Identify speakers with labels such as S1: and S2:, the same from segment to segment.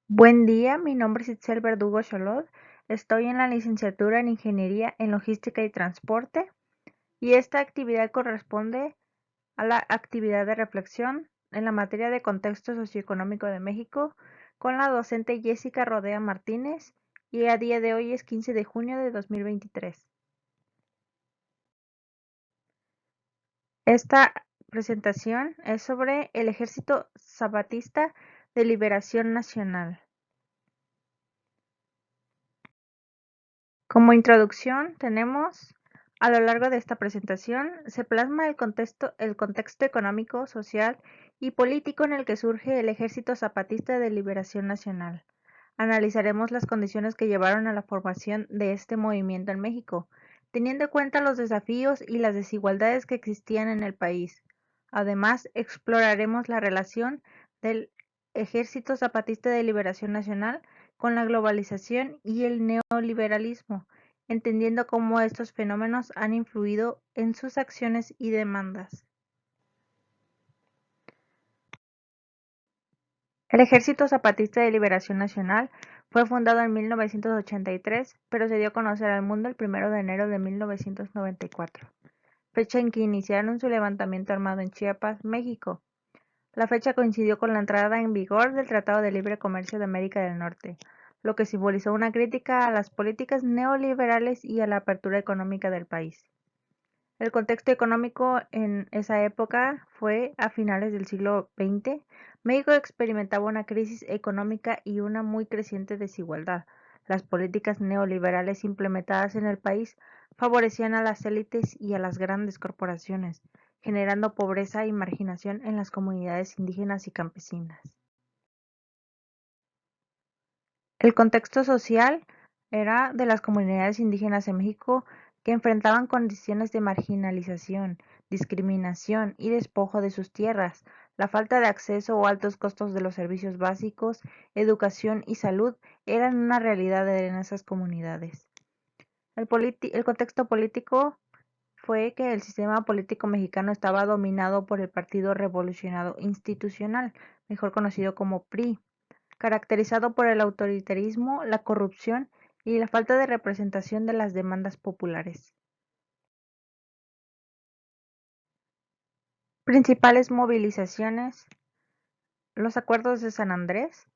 S1: Buen día, mi nombre es Itzel Verdugo Xolot. Estoy en la licenciatura en Ingeniería en Logística y Transporte y esta actividad corresponde a la actividad de reflexión en la materia de contexto socioeconómico de México con la docente Jessica Rodea Martínez y a día de hoy es 15 de junio de 2023. Esta presentación es sobre el Ejército Zapatista de Liberación Nacional. Como introducción tenemos, a lo largo de esta presentación, se plasma el contexto económico, social y político en el que surge el Ejército Zapatista de Liberación Nacional. Analizaremos las condiciones que llevaron a la formación de este movimiento en México, teniendo en cuenta los desafíos y las desigualdades que existían en el país. Además, exploraremos la relación del Ejército Zapatista de Liberación Nacional con la globalización y el neoliberalismo, entendiendo cómo estos fenómenos han influido en sus acciones y demandas. El Ejército Zapatista de Liberación Nacional fue fundado en 1983, pero se dio a conocer al mundo el 1 de enero de 1994, fecha en que iniciaron su levantamiento armado en Chiapas, México. La fecha coincidió con la entrada en vigor del Tratado de Libre Comercio de América del Norte, lo que simbolizó una crítica a las políticas neoliberales y a la apertura económica del país. El contexto económico en esa época fue a finales del siglo XX. México experimentaba una crisis económica y una muy creciente desigualdad. Las políticas neoliberales implementadas en el país favorecían a las élites y a las grandes corporaciones, generando pobreza y marginación en las comunidades indígenas y campesinas. El contexto social era de las comunidades indígenas en México que enfrentaban condiciones de marginalización, discriminación y despojo de sus tierras. La falta de acceso o altos costos de los servicios básicos, educación y salud eran una realidad en esas comunidades. El contexto político fue que el sistema político mexicano estaba dominado por el Partido Revolucionario Institucional, mejor conocido como PRI, caracterizado por el autoritarismo, la corrupción y la falta de representación de las demandas populares. Principales movilizaciones: los Acuerdos de San Andrés.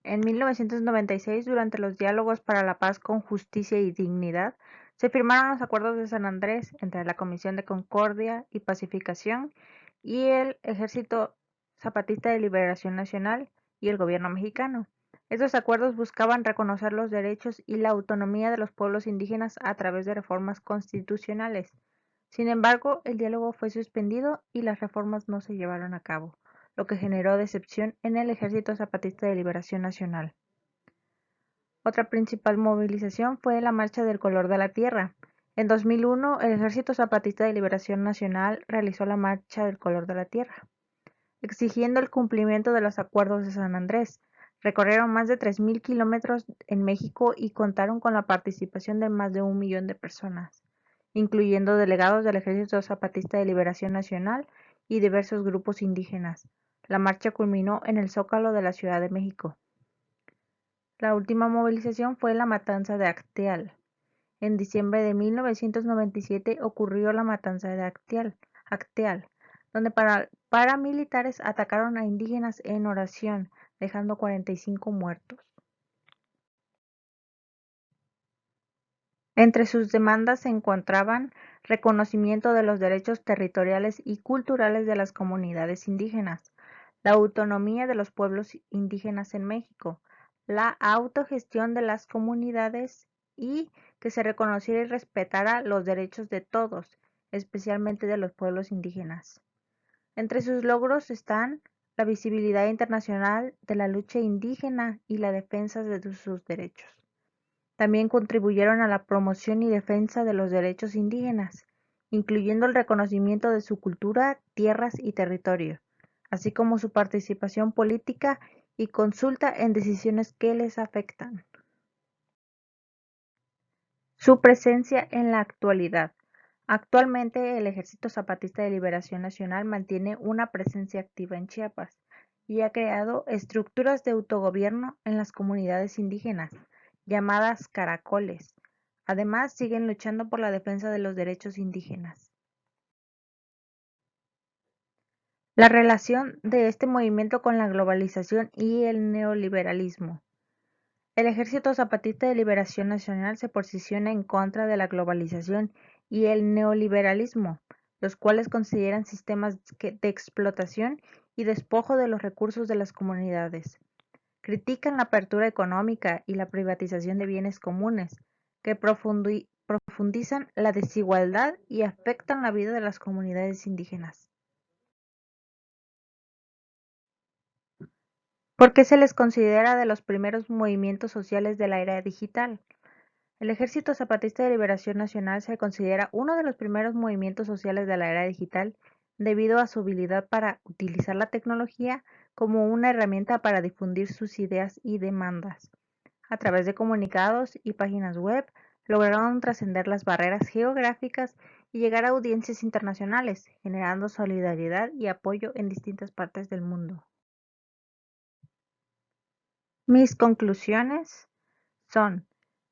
S1: En 1996, durante los diálogos para la paz con justicia y dignidad, se firmaron los Acuerdos de San Andrés entre la Comisión de Concordia y Pacificación y el Ejército Zapatista de Liberación Nacional y el gobierno mexicano. Estos acuerdos buscaban reconocer los derechos y la autonomía de los pueblos indígenas a través de reformas constitucionales. Sin embargo, el diálogo fue suspendido y las reformas no se llevaron a cabo, lo que generó decepción en el Ejército Zapatista de Liberación Nacional. Otra principal movilización fue la Marcha del Color de la Tierra. En 2001, el Ejército Zapatista de Liberación Nacional realizó la Marcha del Color de la Tierra, exigiendo el cumplimiento de los Acuerdos de San Andrés. Recorrieron más de 3.000 kilómetros en México y contaron con la participación de más de 1 millón de personas, incluyendo delegados del Ejército Zapatista de Liberación Nacional y diversos grupos indígenas. La marcha culminó en el Zócalo de la Ciudad de México. La última movilización fue la matanza de Acteal. En diciembre de 1997 ocurrió la matanza de Acteal, donde paramilitares atacaron a indígenas en oración, dejando 45 muertos. Entre sus demandas se encontraban reconocimiento de los derechos territoriales y culturales de las comunidades indígenas, la autonomía de los pueblos indígenas en México, la autogestión de las comunidades y que se reconociera y respetara los derechos de todos, especialmente de los pueblos indígenas. Entre sus logros están la visibilidad internacional de la lucha indígena y la defensa de sus derechos. También contribuyeron a la promoción y defensa de los derechos indígenas, incluyendo el reconocimiento de su cultura, tierras y territorio, así como su participación política y consulta en decisiones que les afectan. Su presencia en la actualidad. Actualmente, el Ejército Zapatista de Liberación Nacional mantiene una presencia activa en Chiapas y ha creado estructuras de autogobierno en las comunidades indígenas, llamadas caracoles. Además, siguen luchando por la defensa de los derechos indígenas. La relación de este movimiento con la globalización y el neoliberalismo. El Ejército Zapatista de Liberación Nacional se posiciona en contra de la globalización y el neoliberalismo, los cuales consideran sistemas de explotación y despojo de los recursos de las comunidades. Critican la apertura económica y la privatización de bienes comunes, que profundizan la desigualdad y afectan la vida de las comunidades indígenas. ¿Por qué se les considera de los primeros movimientos sociales de la era digital? El Ejército Zapatista de Liberación Nacional se considera uno de los primeros movimientos sociales de la era digital debido a su habilidad para utilizar la tecnología como una herramienta para difundir sus ideas y demandas. A través de comunicados y páginas web, lograron trascender las barreras geográficas y llegar a audiencias internacionales, generando solidaridad y apoyo en distintas partes del mundo. Mis conclusiones son: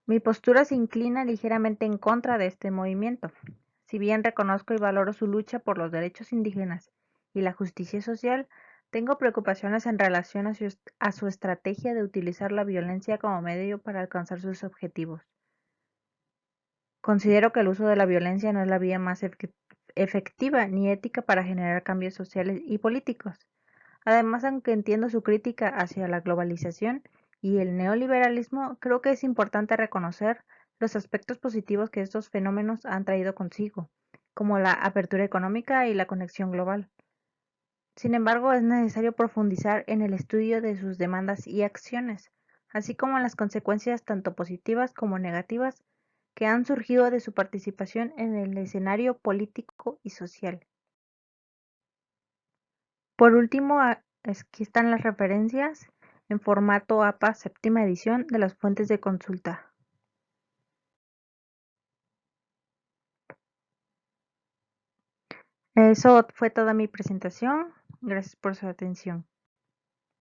S1: mi postura se inclina ligeramente en contra de este movimiento. Si bien reconozco y valoro su lucha por los derechos indígenas y la justicia social, tengo preocupaciones en relación a su estrategia de utilizar la violencia como medio para alcanzar sus objetivos. Considero que el uso de la violencia no es la vía más efectiva ni ética para generar cambios sociales y políticos. Además, aunque entiendo su crítica hacia la globalización y el neoliberalismo, creo que es importante reconocer los aspectos positivos que estos fenómenos han traído consigo, como la apertura económica y la conexión global. Sin embargo, es necesario profundizar en el estudio de sus demandas y acciones, así como en las consecuencias tanto positivas como negativas que han surgido de su participación en el escenario político y social. Por último, aquí están las referencias en formato APA séptima edición de las fuentes de consulta. Eso fue toda mi presentación. Gracias por su atención.